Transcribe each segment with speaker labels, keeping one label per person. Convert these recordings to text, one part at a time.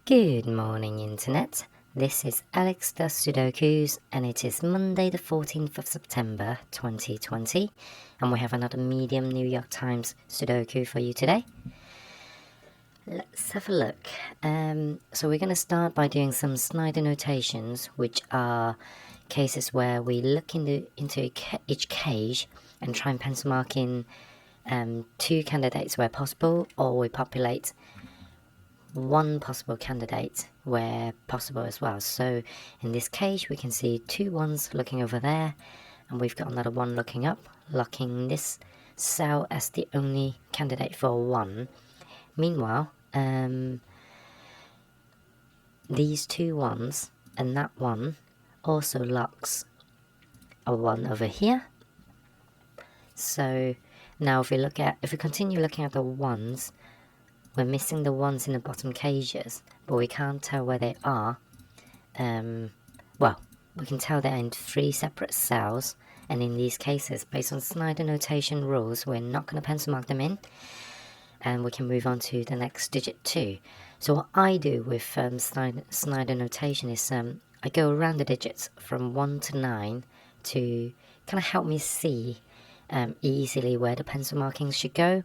Speaker 1: Good morning, Internet. This is Alex does Sudokus, and it is Monday, the 14th of September 2020, and we have another medium New York Times Sudoku for you today. Let's have a look. So we're going to start by doing some Snyder notations, which are cases where we look into each cage and try and pencil mark in two candidates where possible, or we populate one possible candidate where possible as well. So in this case we can see two ones looking over there, and we've got another one looking up, locking this cell as the only candidate for one. Meanwhile, these two ones and that one also locks a one over here. So now if we continue looking at the ones, we're missing the ones in the bottom cages, but we can't tell where they are. Well, we can tell they're in three separate cells, and in these cases, based on Snyder notation rules, we're not going to pencil mark them in, and we can move on to the next digit 2. So what I do with Snyder notation is I go around the digits from 1 to 9 to kind of help me see easily where the pencil markings should go.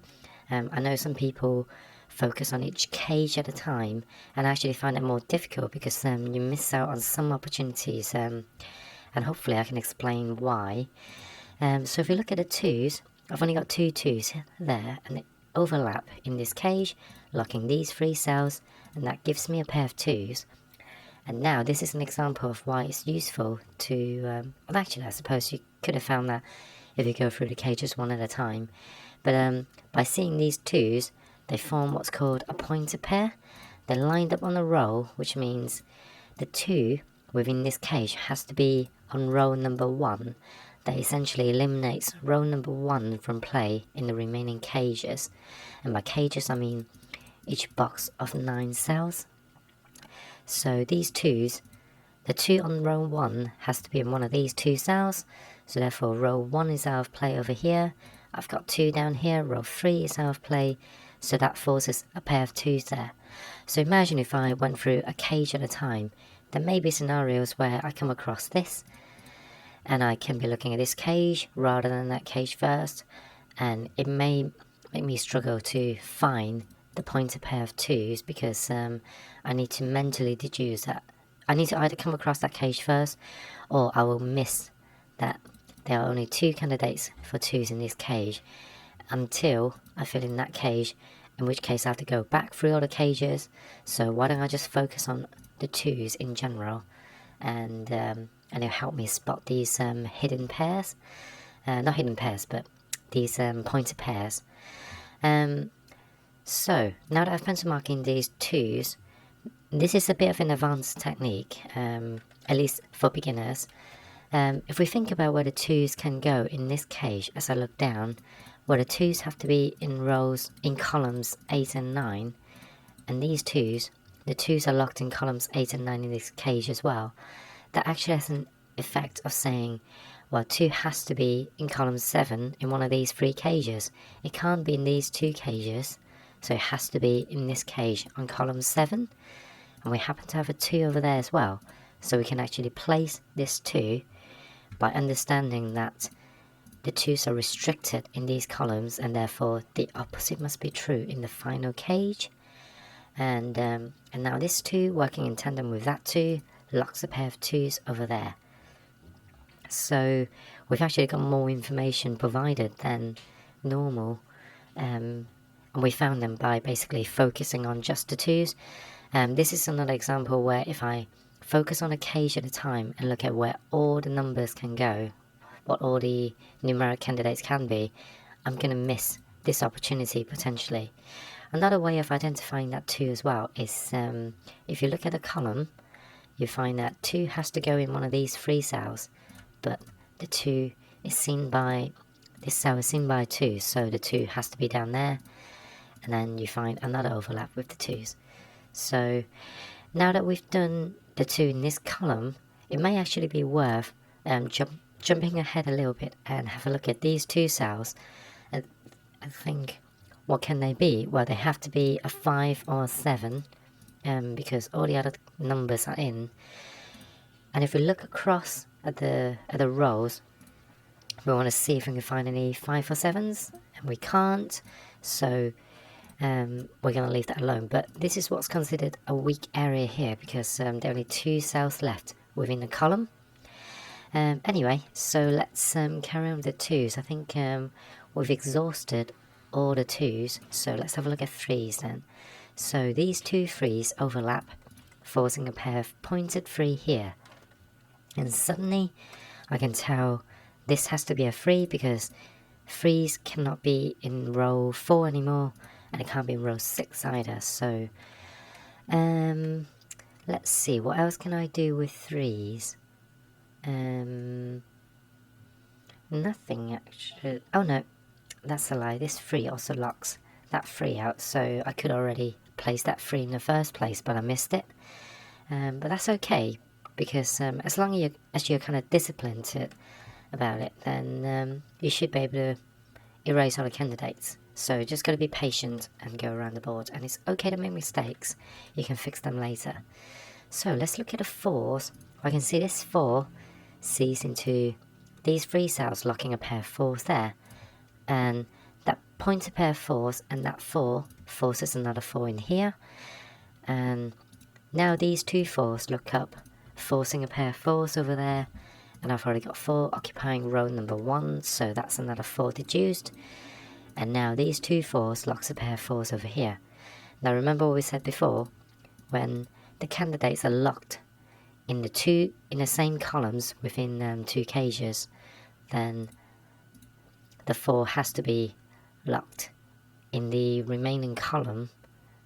Speaker 1: I know some people focus on each cage at a time, and I actually find it more difficult because you miss out on some opportunities, and hopefully I can explain why. So if we look at the 2s, I've only got two 2s there, and they overlap in this cage, locking these 3 cells, and that gives me a pair of 2s. And now this is an example of why it's useful to, well actually I suppose you could have found that if you go through the cages one at a time, but by seeing these 2s, they form what's called a pointer pair. They're lined up on a row, which means the 2 within this cage has to be on row number 1. That essentially eliminates row number 1 from play in the remaining cages. And by cages I mean each box of 9 cells. So these 2s, the 2 on row 1 has to be in one of these 2 cells. So therefore row 1 is out of play over here. I've got 2 down here, row 3 is out of play. So that forces a pair of 2s there. So imagine if I went through a cage at a time, there may be scenarios where I come across this, and I can be looking at this cage rather than that cage first, and it may make me struggle to find the pointer pair of 2s because I need to mentally deduce that I need to either come across that cage first, or I will miss that there are only 2 candidates for 2s in this cage until I fill in that cage, in which case I have to go back through all the cages. So why don't I just focus on the 2s in general, and it'll help me spot these hidden pairs, not hidden pairs, but these pointer pairs. So now that I've pencil marking these 2s, this is a bit of an advanced technique, at least for beginners. If we think about where the 2s can go in this cage as I look down, where the 2s have to be in columns 8 and 9, and these 2s, the 2s are locked in columns 8 and 9 in this cage as well. That actually has an effect of saying, well, 2 has to be in column 7 in one of these 3 cages. It can't be in these 2 cages, so it has to be in this cage on column 7, and we happen to have a 2 over there as well. So we can actually place this 2 by understanding that the 2s are restricted in these columns, and therefore the opposite must be true in the final cage. And now this 2 working in tandem with that 2 locks a pair of 2s over there. So we've actually got more information provided than normal, and we found them by basically focusing on just the 2s. This is another example where if I focus on a cage at a time and look at where all the numbers can go, what all the numeric candidates can be, I'm going to miss this opportunity potentially. Another way of identifying that 2 as well is if you look at a column, you find that 2 has to go in one of these 3 cells, but the 2 is seen by, this cell is seen by 2, so the 2 has to be down there, and then you find another overlap with the 2s. So now that we've done the 2 in this column, it may actually be worth jumping ahead a little bit and have a look at these 2 cells and think, what can they be? Well, they have to be a 5 or a 7, because all the other numbers are in. And if we look across at the rows, we want to see if we can find any 5 or 7s, and we can't, so we're going to leave that alone. But this is what's considered a weak area here, because there are only 2 cells left within the column. Anyway, so let's carry on with the 2s. I think we've exhausted all the 2s, so let's have a look at 3s then. So these 2 3s overlap, forcing a pair of pointed 3 here. And suddenly I can tell this has to be a 3, because 3s cannot be in row 4 anymore, and it can't be in row 6 either. So let's see, what else can I do with 3s? Nothing actually. Oh no, that's a lie. This 3 also locks that 3 out, so I could already place that 3 in the first place, but I missed it. But that's okay, because as long as you're kind of disciplined about it, then you should be able to erase all the candidates. So just got to be patient and go around the board, and it's okay to make mistakes. You can fix them later. So let's look at the 4s. I can see this 4 sees into these 3 cells, locking a pair of 4s there, and that points a pair of 4s, and that 4 forces another 4 in here, and now these 2 4s look up, forcing a pair of 4s over there, and I've already got 4 occupying row number 1, so that's another 4 deduced. And now these 2 4s locks a pair of 4s over here. Now remember what we said before, when the candidates are locked in the same columns within 2 cages, then the 4 has to be locked in the remaining column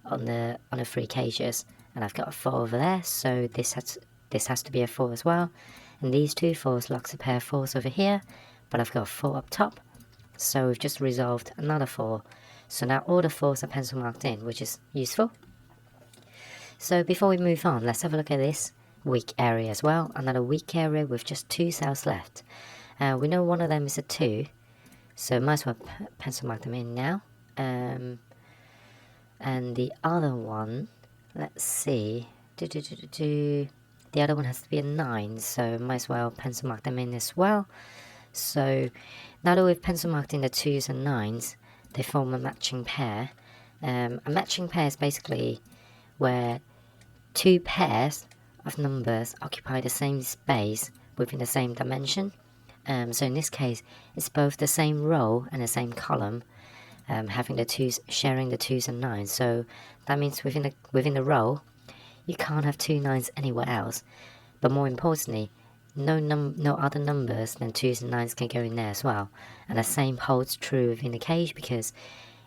Speaker 1: on the 3 cages. And I've got a 4 over there, so this has to be a 4 as well. And these 2 4s locks a pair of 4s over here, but I've got a 4 up top, so we've just resolved another 4. So now all the 4s are pencil marked in, which is useful. So before we move on, let's have a look at this weak area as well. Another weak area with just 2 cells left. We know one of them is a 2, so might as well pencil mark them in now. And the other one, let's see, the other one has to be a 9, so might as well pencil mark them in as well. So now that we've pencil marked in the 2s and 9s, they form a matching pair. A matching pair is basically where 2 pairs of numbers occupy the same space within the same dimension. So in this case, it's both the same row and the same column, having the 2s sharing the 2s and 9s. So that means within the row, you can't have 2 9s anywhere else. But more importantly, no other numbers than 2s and 9s can go in there as well. And the same holds true within the cage, because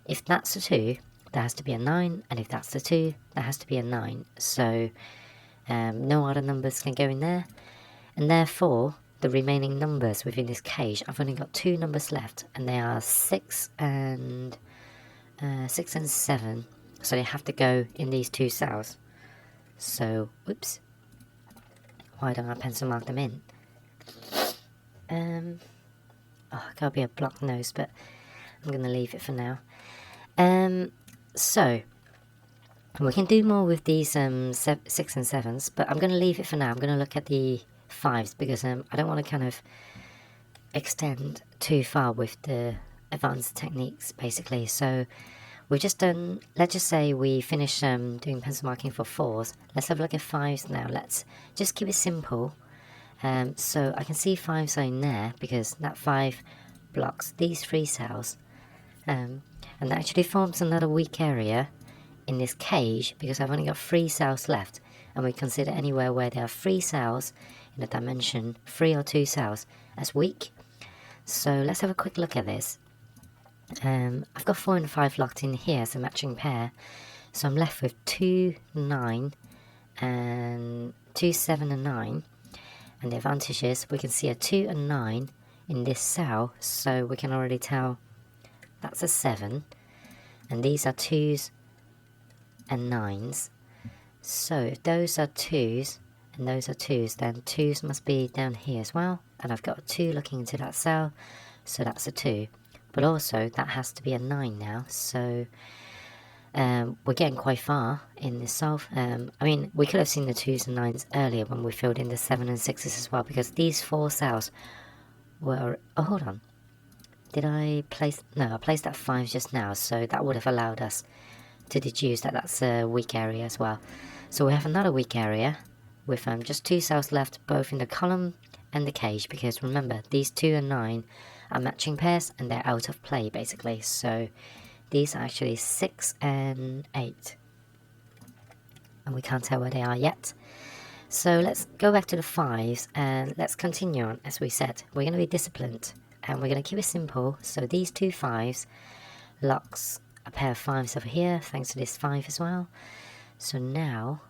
Speaker 1: if that's a 2, there has to be a 9, and if that's the 2, there has to be a 9. So no other numbers can go in there, and therefore the remaining numbers within this cage, I've only got 2 numbers left, and they are 6 and 7, so they have to go in these 2 cells. So whoops, why don't I pencil mark them in? Gotta be a blocked nose, but I'm gonna leave it for now. So we can do more with these 6 and 7s, but I'm going to leave it for now. I'm going to look at the 5s, because I don't want to kind of extend too far with the advanced techniques, basically. So we've just done, let's just say we finish doing pencil marking for 4s. Let's have a look at 5s now. Let's just keep it simple. So I can see 5s are in there, because that 5 blocks these 3 cells. And that actually forms another weak area in this cage, because I've only got 3 cells left, and we consider anywhere where there are 3 cells in a dimension, 3 or 2 cells, as weak. So let's have a quick look at this. I've got 4 and 5 locked in here as a matching pair, so I'm left with 2, 9, and 2, 7 and 9. And the advantage is we can see a 2 and 9 in this cell, so we can already tell that's a 7, and these are 2s and 9s. So if those are 2s and those are 2s, then 2s must be down here as well, and I've got a 2 looking into that cell, so that's a 2. But also that has to be a 9 now, so We're getting quite far in this solve. I mean, we could have seen the 2s and 9s earlier when we filled in the 7 and 6s as well, because these 4 cells were... Oh, hold on. Did I place... No, I placed that 5 just now, so that would have allowed us to deduce that that's a weak area as well. So we have another weak area with just 2 cells left, both in the column and the cage, because remember, these 2 and 9 are matching pairs and they're out of play basically. So these are actually 6 and 8, and we can't tell where they are yet. So let's go back to the 5s and let's continue on. As we said, we're going to be disciplined and we're going to keep it simple. So these 2 5s locks a pair of 5s over here, thanks to this 5 as well. So now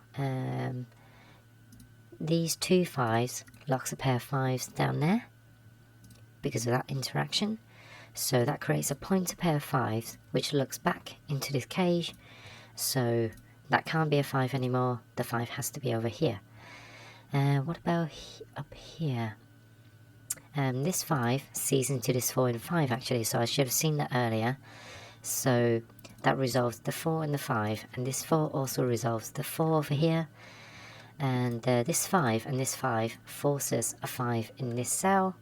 Speaker 1: these 2 5s locks a pair of 5s down there because of that interaction. So that creates a pointer pair of 5s which looks back into this cage. So that can't be a 5 anymore, the 5 has to be over here. What about up here? This 5 sees into this 4 and 5 actually, so I should have seen that earlier. So that resolves the 4 and the 5, and this 4 also resolves the 4 over here. And this 5 and this 5 forces a 5 in this cell,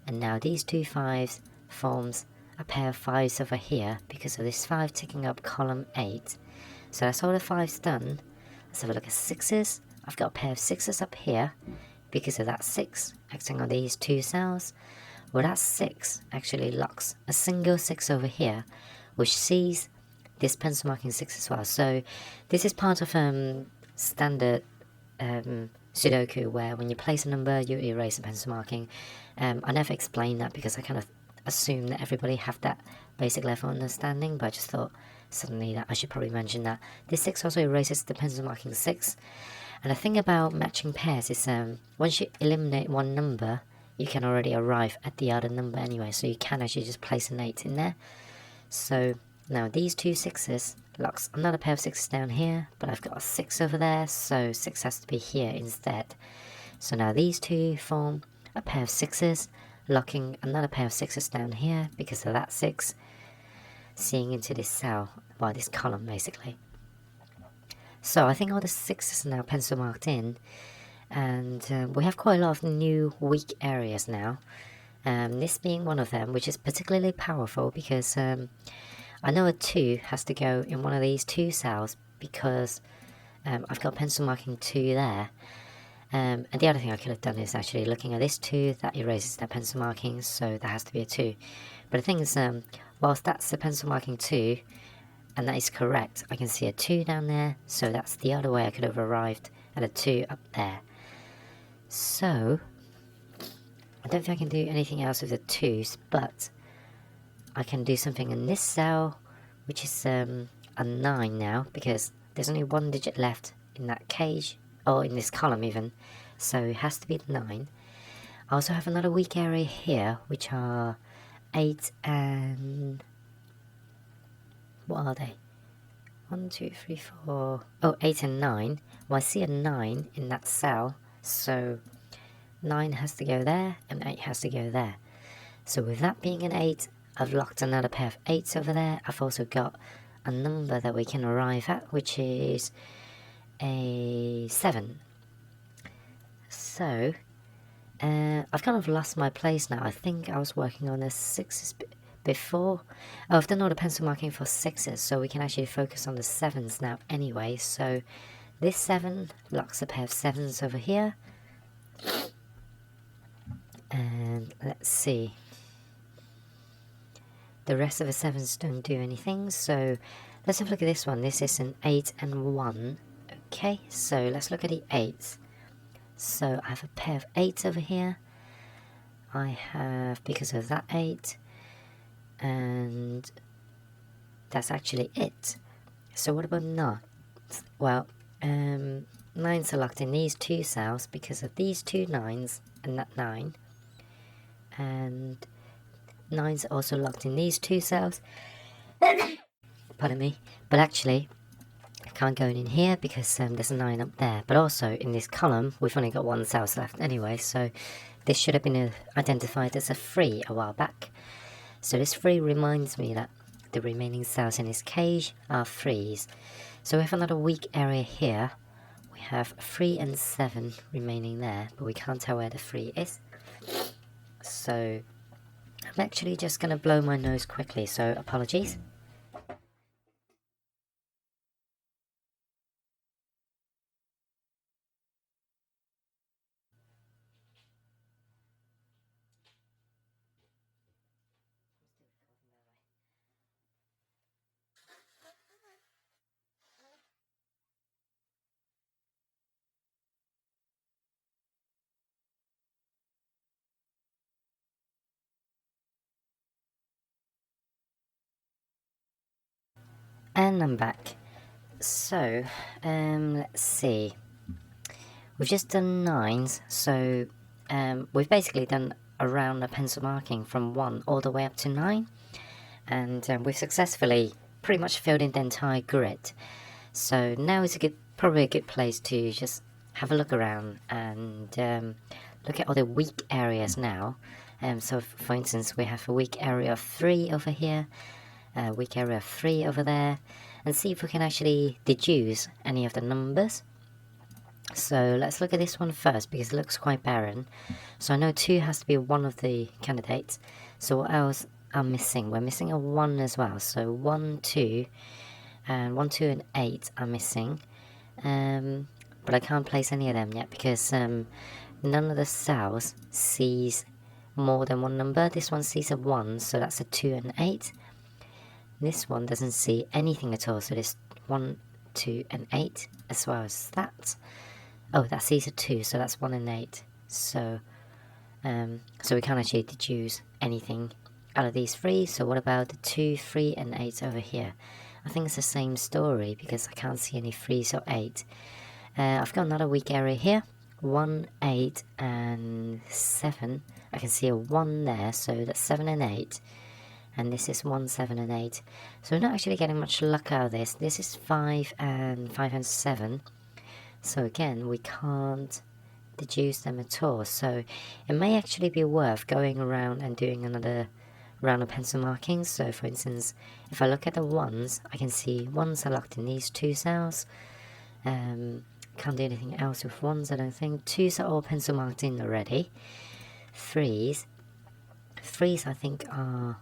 Speaker 1: and now these 2 5s forms a pair of 5s over here because of this 5 ticking up column 8. So that's all the 5s done. Let's have a look at 6s. I've got a pair of 6s up here because of that 6 acting on these 2 cells. Well, that 6 actually locks a single 6 over here, which sees this pencil marking 6 as well. So this is part of standard Sudoku, where when you place a number you erase the pencil marking. I never explained that because I kind of assumed that everybody have that basic level understanding, but I just thought suddenly that I should probably mention that this 6 also erases the pencil marking 6. And the thing about matching pairs is once you eliminate one number, you can already arrive at the other number anyway, so you can actually just place an 8 in there. So now these 2 6s locks another pair of 6s down here, but I've got a 6 over there, so 6 has to be here instead. So now these 2 form a pair of 6s, locking another pair of 6s down here because of that 6 seeing into this cell, well, this column basically. So I think all the 6s are now pencil marked in, and we have quite a lot of new weak areas now. This being one of them, which is particularly powerful because I know a 2 has to go in one of these 2 cells because I've got pencil marking 2 there. And the other thing I could have done is actually looking at this 2, that erases that pencil marking, so that has to be a 2. But the thing is, whilst that's the pencil marking 2, and that is correct, I can see a 2 down there, so that's the other way I could have arrived at a 2 up there. So I don't think I can do anything else with the 2s, but I can do something in this cell, which is a 9 now, because there's only 1 digit left in that cage, or in this column even, so it has to be the 9. I also have another weak area here, which are 8 and... what are they? 1, 2, 3, 4... oh, 8 and 9. Well, I see a 9 in that cell, so 9 has to go there, and 8 has to go there. So with that being an 8, I've locked another pair of 8s over there. I've also got a number that we can arrive at, which is a 7. So I've kind of lost my place now. I think I was working on the 6s before. Oh, I've done all the pencil marking for 6s, so we can actually focus on the 7s now anyway. So this 7 locks a pair of 7s over here, and let's see, the rest of the 7s don't do anything. So let's have a look at this one. This is an 8 and 1. Okay, so let's look at the 8s. So I have a pair of 8s over here. I have, because of that 8, and that's actually it. So what about 9? Well, 9s are locked in these 2 cells because of these 2 9s and that 9. And 9s are also locked in these 2 cells. Pardon me. But actually, I can't go in here because there's a 9 up there. But also, in this column, we've only got 1 cell left anyway, so this should have been identified as a 3 a while back. So this 3 reminds me that the remaining cells in this cage are 3s. So we have another weak area here. We have 3 and 7 remaining there, but we can't tell where the 3 is. So I'm actually just going to blow my nose quickly, so apologies. And I'm back. So, let's see. We've just done 9s, so we've basically done around a pencil marking from 1 all the way up to 9. And we've successfully pretty much filled in the entire grid. So now is probably a good place to just have a look around and look at all the weak areas now. So for instance, we have a weak area of 3 over here, a weak area of 3 over there, and see if we can actually deduce any of the numbers. So let's look at this one first because it looks quite barren. So I know 2 has to be one of the candidates. So what else are missing? We're missing a 1 as well. So 1, 2, and 1, 2, and 8 are missing. But I can't place any of them yet because none of the cells sees more than one number. This one sees a 1, so that's a 2 and 8. This one doesn't see anything at all, so there's 1, 2, and 8 as well as that. Oh, that sees a 2, so that's 1 and 8. So we can't actually deduce anything out of these 3. So what about the 2, 3, and 8 over here? I think it's the same story because I can't see any 3s or 8. I've got another weak area here. 1, 8, and 7. I can see a 1 there, so that's 7 and 8. And this is 1, 7, and 8. So we're not actually getting much luck out of this. This is 5 and 7. So again, we can't deduce them at all. So it may actually be worth going around and doing another round of pencil markings. So for instance, if I look at the 1s, I can see 1s are locked in these 2 cells. Can't do anything else with 1s, I don't think. 2s are all pencil marked in already. 3s I think are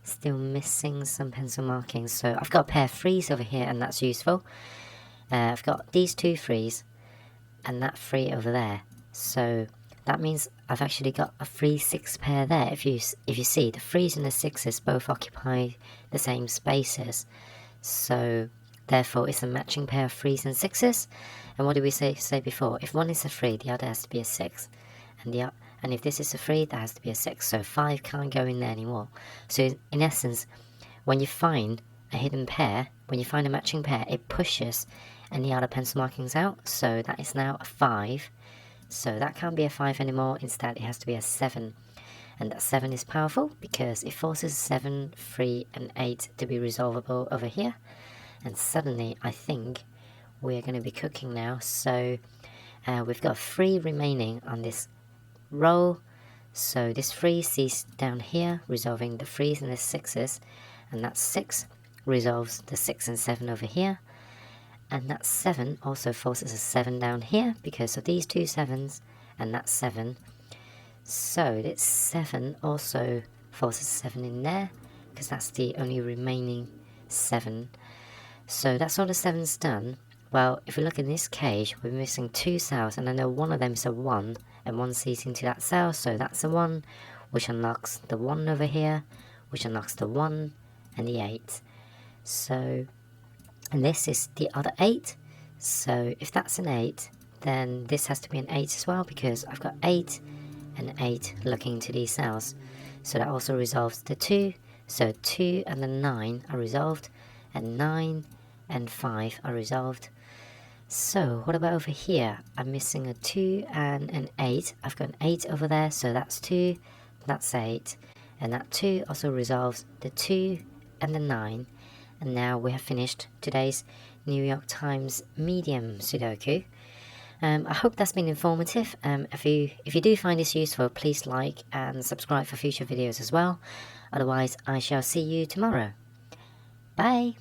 Speaker 1: still missing some pencil markings. So I've got a pair of 3s over here, and that's useful. I've got these 2 3s and that 3 over there. So that means I've actually got a 3-6 pair there. If you see, the 3s and the 6s both occupy the same spaces. So therefore it's a matching pair of 3s and 6s. And what did we say before? If one is a 3, the other has to be a 6. And if this is a 3, that has to be a 6. So 5 can't go in there anymore. So in essence, when you find a hidden pair, when you find a matching pair, it pushes any other pencil markings out. So that is now a 5. So that can't be a 5 anymore. Instead, it has to be a 7. And that 7 is powerful because it forces 7, 3, and 8 to be resolvable over here. And suddenly, I think we're going to be cooking now. So we've got 3 remaining on this row. So this 3 sees down here, resolving the 3s and the 6s. And that 6 resolves the 6 and 7 over here. And that 7 also forces a 7 down here because of these 2 7s and that 7. So this 7 also forces 7 in there because that's the only remaining 7. So that's all the 7's done. Well, if we look in this cage, we're missing 2 cells, and I know one of them is a 1, and 1 sees into that cell, so that's a 1, which unlocks the 1 over here, which unlocks the 1 and the 8. So, and this is the other 8. So if that's an 8, then this has to be an 8 as well, because I've got 8 and 8 looking into these cells. So that also resolves the 2. So 2 and the 9 are resolved, and 9 and 5 are resolved. So what about over here? I'm missing a 2 and an 8. I've got an 8 over there, so that's 2, that's 8. And that 2 also resolves the 2 and the 9. And now we have finished today's New York Times medium Sudoku. I hope that's been informative. If you do find this useful, please like and subscribe for future videos as well. Otherwise, I shall see you tomorrow. Bye!